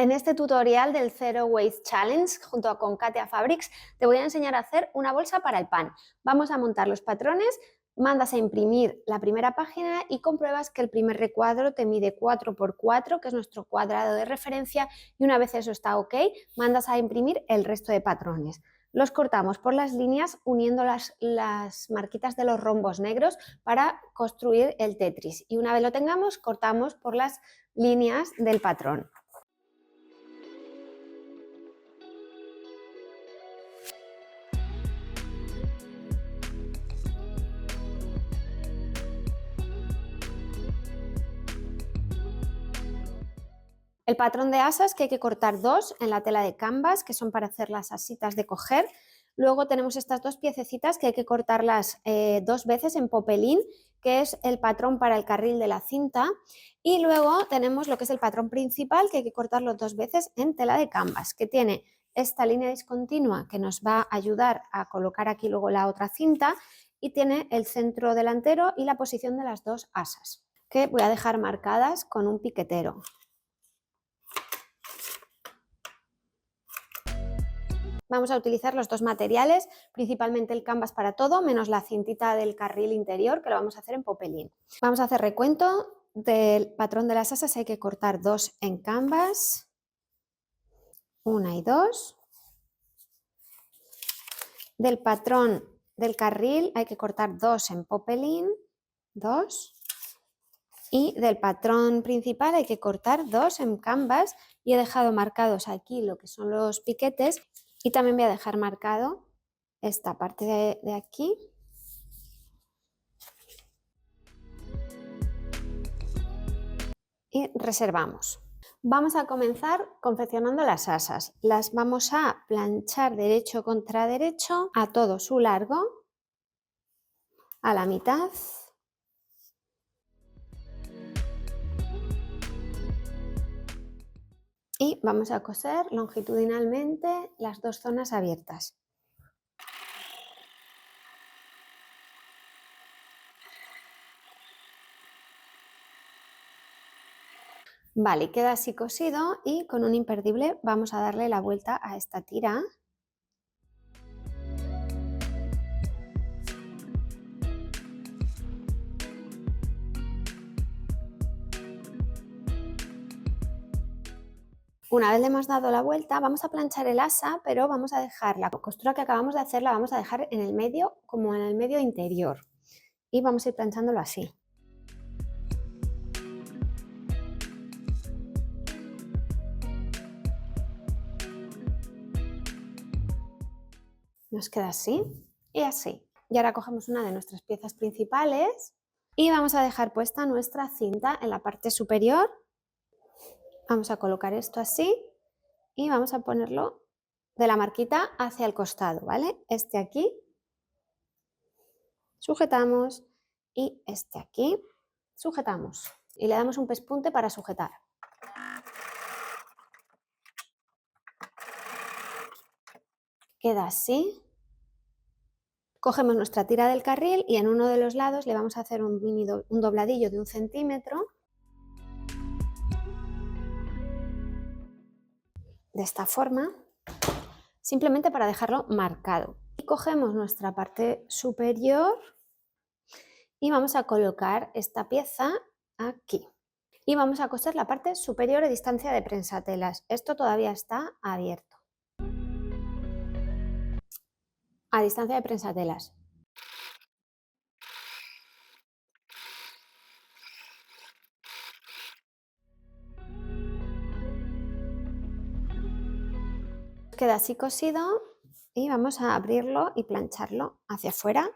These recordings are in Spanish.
En este tutorial del Zero Waste Challenge, junto con Katia Fabrics, te voy a enseñar a hacer una bolsa para el pan. Vamos a montar los patrones, mandas a imprimir la primera página y compruebas que el primer recuadro te mide 4 por 4, que es nuestro cuadrado de referencia, y una vez eso está ok, mandas a imprimir el resto de patrones. Los cortamos por las líneas uniendo las marquitas de los rombos negros para construir el Tetris. Y una vez lo tengamos, cortamos por las líneas del patrón. El patrón de asas, que hay que cortar 2 en la tela de canvas, que son para hacer las asitas de coger. Luego tenemos estas 2 piececitas que hay que cortarlas 2 veces en popelín, que es el patrón para el carril de la cinta. Y luego tenemos lo que es el patrón principal, que hay que cortarlo 2 veces en tela de canvas, que tiene esta línea discontinua que nos va a ayudar a colocar aquí luego la otra cinta, y tiene el centro delantero y la posición de las 2 asas, que voy a dejar marcadas con un piquetero. Vamos a utilizar los 2 materiales, principalmente el canvas para todo, menos la cintita del carril interior, que lo vamos a hacer en popelín. Vamos a hacer recuento del patrón de las asas, hay que cortar 2 en canvas, 1 y 2. Del patrón del carril hay que cortar 2 en popelín, 2. Y del patrón principal hay que cortar 2 en canvas, y he dejado marcados aquí lo que son los piquetes. Y también voy a dejar marcado esta parte de aquí. Y reservamos. Vamos a comenzar confeccionando las asas. Las vamos a planchar derecho contra derecho a todo su largo, a la mitad. Y vamos a coser longitudinalmente las 2 zonas abiertas. Vale, queda así cosido, y con un imperdible vamos a darle la vuelta a esta tira. Una vez le hemos dado la vuelta, vamos a planchar el asa, pero vamos a dejar la costura que acabamos de hacer, la vamos a dejar en el medio, como en el medio interior, y vamos a ir planchándolo así. Nos queda así y así. Y ahora cogemos una de nuestras piezas principales y vamos a dejar puesta nuestra cinta en la parte superior. Vamos a colocar esto así y vamos a ponerlo de la marquita hacia el costado, ¿vale? Este aquí, sujetamos, y este aquí, sujetamos. Y le damos un pespunte para sujetar. Queda así. Cogemos nuestra tira del carril y en uno de los lados le vamos a hacer un dobladillo de 1 centímetro. De esta forma, simplemente para dejarlo marcado. Y cogemos nuestra parte superior y vamos a colocar esta pieza aquí. Y vamos a coser la parte superior a distancia de prensatelas. Esto todavía está abierto. A distancia de prensatelas. Queda así cosido y vamos a abrirlo y plancharlo hacia afuera.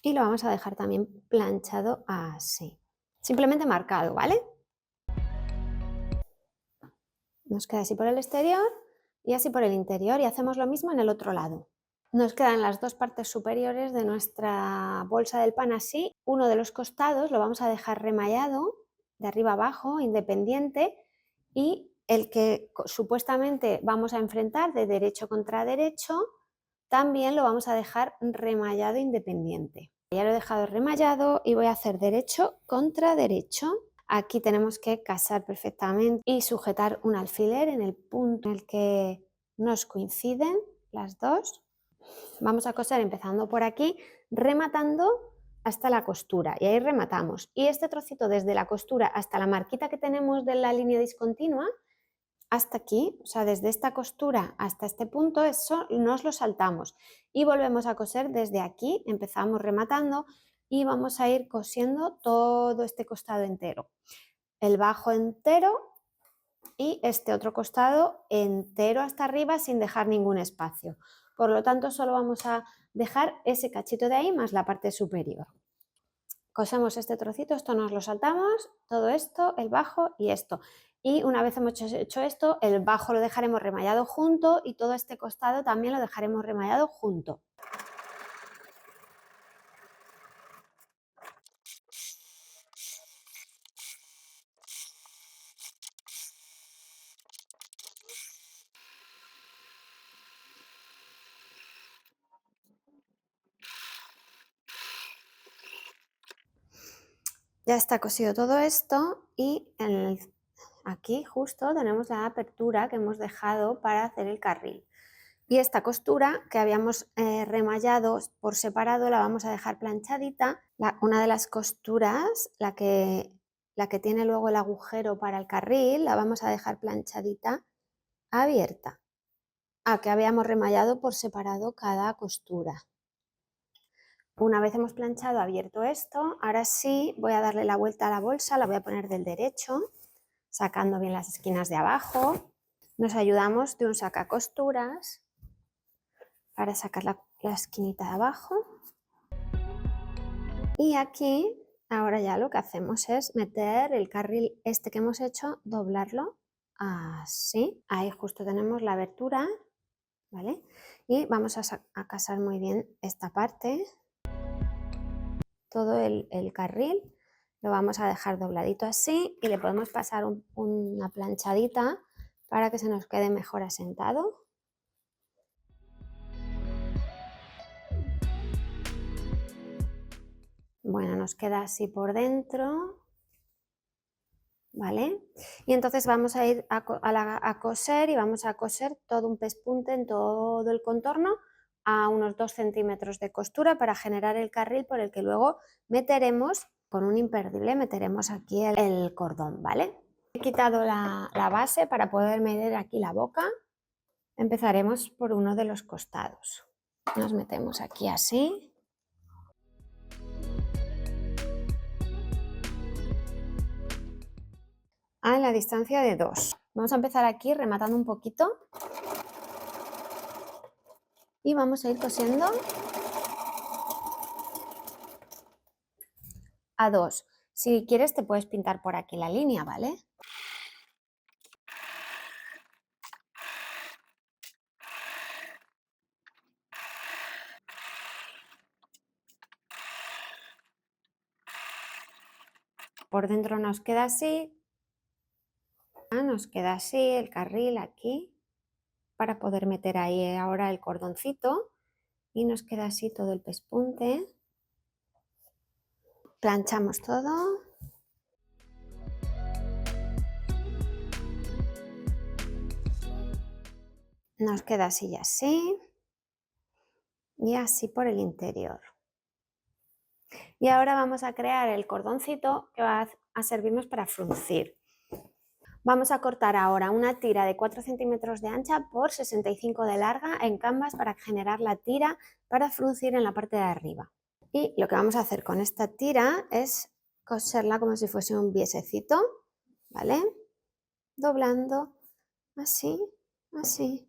Y lo vamos a dejar también planchado así. Simplemente marcado, ¿vale? Nos queda así por el exterior y así por el interior, y hacemos lo mismo en el otro lado. Nos quedan las 2 partes superiores de nuestra bolsa del pan así. Uno de los costados lo vamos a dejar remallado de arriba abajo, independiente, y el que supuestamente vamos a enfrentar de derecho contra derecho también lo vamos a dejar remallado independiente. Ya lo he dejado remallado y voy a hacer derecho contra derecho. Aquí tenemos que casar perfectamente y sujetar un alfiler en el punto en el que nos coinciden las dos. Vamos a coser empezando por aquí, rematando hasta la costura y ahí rematamos. Y este trocito desde la costura hasta la marquita que tenemos de la línea discontinua, hasta aquí, o sea, desde esta costura hasta este punto, eso nos lo saltamos y volvemos a coser desde aquí, empezamos rematando y vamos a ir cosiendo todo este costado entero, el bajo entero y este otro costado entero hasta arriba sin dejar ningún espacio. Por lo tanto, solo vamos a dejar ese cachito de ahí más la parte superior. Cosemos este trocito, esto nos lo saltamos, todo esto, el bajo y esto. Y una vez hemos hecho esto, el bajo lo dejaremos remallado junto y todo este costado también lo dejaremos remallado junto. Ya está cosido todo esto y aquí justo tenemos la apertura que hemos dejado para hacer el carril. Y esta costura que habíamos remallado por separado la vamos a dejar planchadita. Una de las costuras, la que tiene luego el agujero para el carril, la vamos a dejar planchadita abierta. Que habíamos remallado por separado cada costura. Una vez hemos planchado abierto esto, ahora sí voy a darle la vuelta a la bolsa, la voy a poner del derecho, sacando bien las esquinas de abajo. Nos ayudamos de un sacacosturas para sacar la esquinita de abajo. Y aquí ahora ya lo que hacemos es meter el carril este que hemos hecho, doblarlo así. Ahí justo tenemos la abertura, ¿vale? Y vamos a casar muy bien esta parte. Todo el carril lo vamos a dejar dobladito así y le podemos pasar una planchadita para que se nos quede mejor asentado. Bueno, nos queda así por dentro, ¿vale? Y entonces vamos a ir a coser y vamos a coser todo un pespunte en todo el contorno a unos 2 centímetros de costura para generar el carril por el que luego meteremos, con un imperdible, meteremos aquí el cordón, ¿vale? He quitado la base para poder medir aquí la boca. Empezaremos por uno de los costados. Nos metemos aquí así. A la distancia de 2. Vamos a empezar aquí rematando un poquito y vamos a ir cosiendo a 2. Si quieres te puedes pintar por aquí la línea, ¿vale? Por dentro nos queda así, el carril aquí, para poder meter ahí ahora el cordoncito y nos queda así todo el pespunte. Planchamos todo. Nos queda así y así. Y así por el interior. Y ahora vamos a crear el cordoncito que va a servirnos para fruncir. Vamos a cortar ahora una tira de 4 centímetros de ancha por 65 de larga en canvas para generar la tira para fruncir en la parte de arriba. Y lo que vamos a hacer con esta tira es coserla como si fuese un viesecito, ¿vale? Doblando así, así,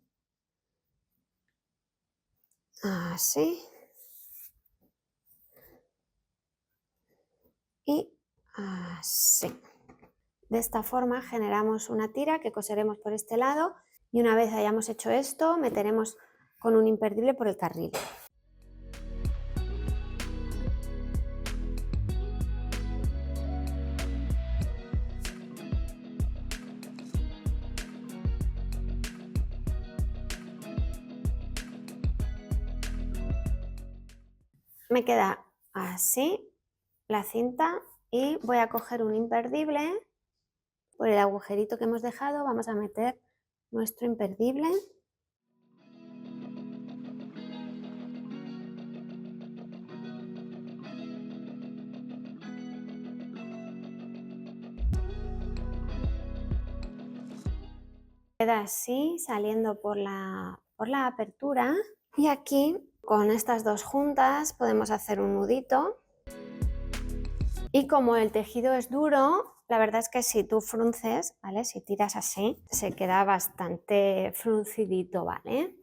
así y así. De esta forma generamos una tira que coseremos por este lado y una vez hayamos hecho esto meteremos con un imperdible por el carril. Me queda así la cinta y voy a coger un imperdible. Por el agujerito que hemos dejado vamos a meter nuestro imperdible. Queda así, saliendo por la apertura. Y aquí, con estas dos juntas, podemos hacer un nudito. Y como el tejido es duro, la verdad es que si tú frunces, ¿vale? Si tiras así, se queda bastante fruncidito, ¿vale?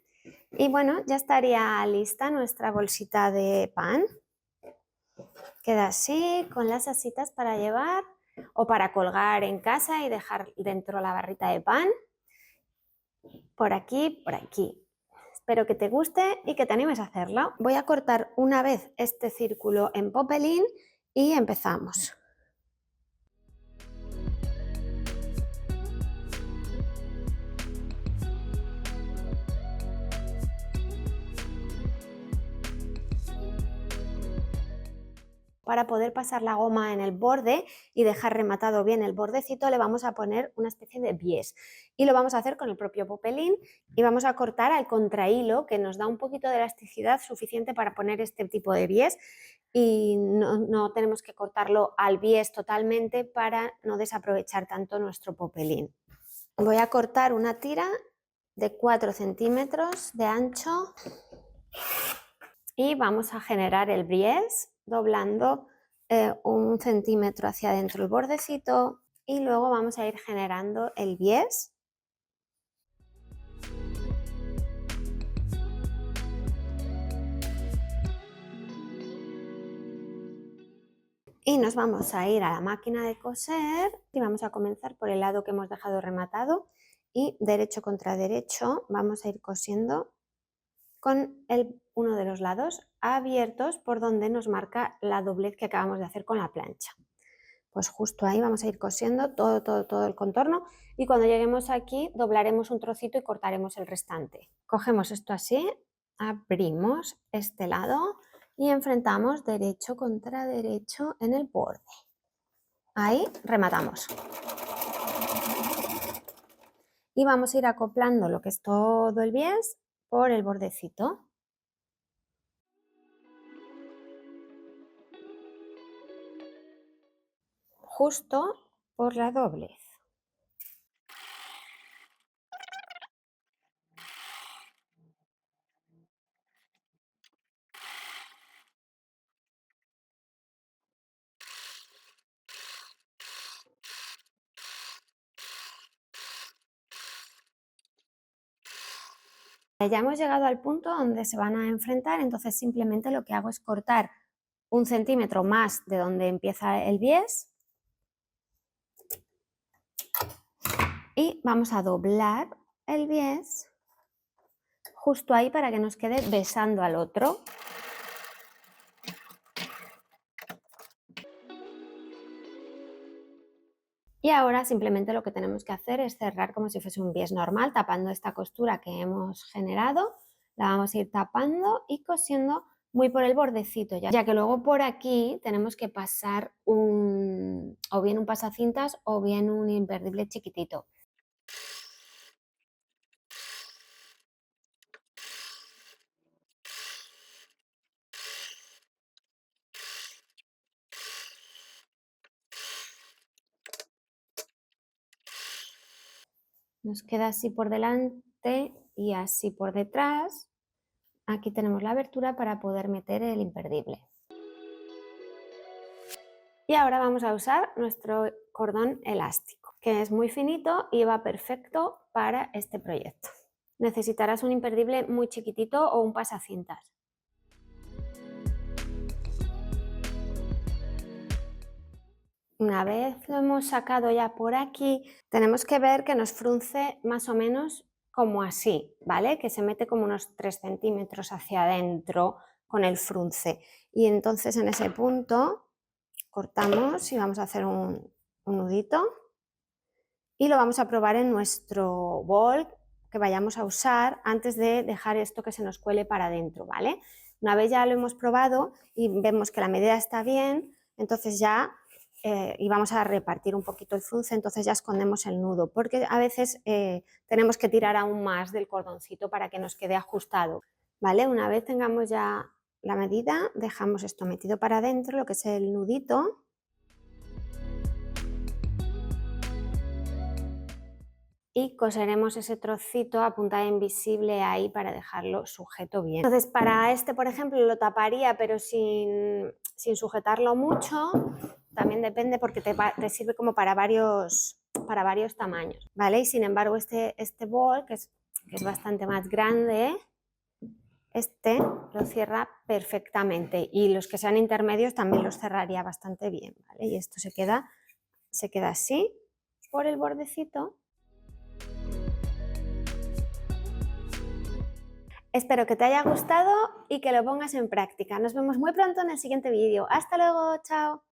Y bueno, ya estaría lista nuestra bolsita de pan. Queda así, con las asitas para llevar o para colgar en casa y dejar dentro la barrita de pan. Por aquí, por aquí. Espero que te guste y que te animes a hacerlo. Voy a cortar una vez este círculo en popelín y empezamos. Para poder pasar la goma en el borde y dejar rematado bien el bordecito, le vamos a poner una especie de bies. Y lo vamos a hacer con el propio popelín y vamos a cortar al contrahilo, que nos da un poquito de elasticidad suficiente para poner este tipo de bies. Y no tenemos que cortarlo al bies totalmente para no desaprovechar tanto nuestro popelín. Voy a cortar una tira de 4 centímetros de ancho y vamos a generar el bies doblando 1 centímetro hacia adentro el bordecito y luego vamos a ir generando el bies. Y nos vamos a ir a la máquina de coser y vamos a comenzar por el lado que hemos dejado rematado y derecho contra derecho vamos a ir cosiendo con uno de los lados abiertos por donde nos marca la doblez que acabamos de hacer con la plancha. Pues justo ahí vamos a ir cosiendo todo el contorno y cuando lleguemos aquí doblaremos un trocito y cortaremos el restante. Cogemos esto así, abrimos este lado y enfrentamos derecho contra derecho en el borde. Ahí rematamos. Y vamos a ir acoplando lo que es todo el bies por el bordecito. Justo por la doblez. Ya hemos llegado al punto donde se van a enfrentar, entonces simplemente lo que hago es cortar 1 centímetro más de donde empieza el bies y vamos a doblar el bies justo ahí para que nos quede besando al otro. Y ahora simplemente lo que tenemos que hacer es cerrar como si fuese un bies normal, tapando esta costura que hemos generado. La vamos a ir tapando y cosiendo muy por el bordecito, ya que luego por aquí tenemos que pasar o bien un pasacintas o bien un imperdible chiquitito. Nos queda así por delante y así por detrás. Aquí tenemos la abertura para poder meter el imperdible. Y ahora vamos a usar nuestro cordón elástico, que es muy finito y va perfecto para este proyecto. Necesitarás un imperdible muy chiquitito o un pasacintas. Una vez lo hemos sacado ya por aquí, tenemos que ver que nos frunce más o menos como así, ¿vale? Que se mete como unos 3 centímetros hacia adentro con el frunce. Y entonces en ese punto cortamos y vamos a hacer un nudito y lo vamos a probar en nuestro bol que vayamos a usar antes de dejar esto que se nos cuele para adentro, ¿vale? Una vez ya lo hemos probado y vemos que la medida está bien, entonces ya y vamos a repartir un poquito el frunce, entonces ya escondemos el nudo, porque a veces tenemos que tirar aún más del cordoncito para que nos quede ajustado, ¿vale? Una vez tengamos ya la medida, dejamos esto metido para adentro, lo que es el nudito. Y coseremos ese trocito a puntada invisible ahí para dejarlo sujeto bien. Entonces, para este, por ejemplo, lo taparía, pero sin sujetarlo mucho. También depende porque te sirve como para varios tamaños, ¿vale? Y sin embargo, este bol, que es bastante más grande, este lo cierra perfectamente. Y los que sean intermedios también los cerraría bastante bien, ¿vale? Y esto se queda así por el bordecito. Espero que te haya gustado y que lo pongas en práctica. Nos vemos muy pronto en el siguiente vídeo. ¡Hasta luego! ¡Chao!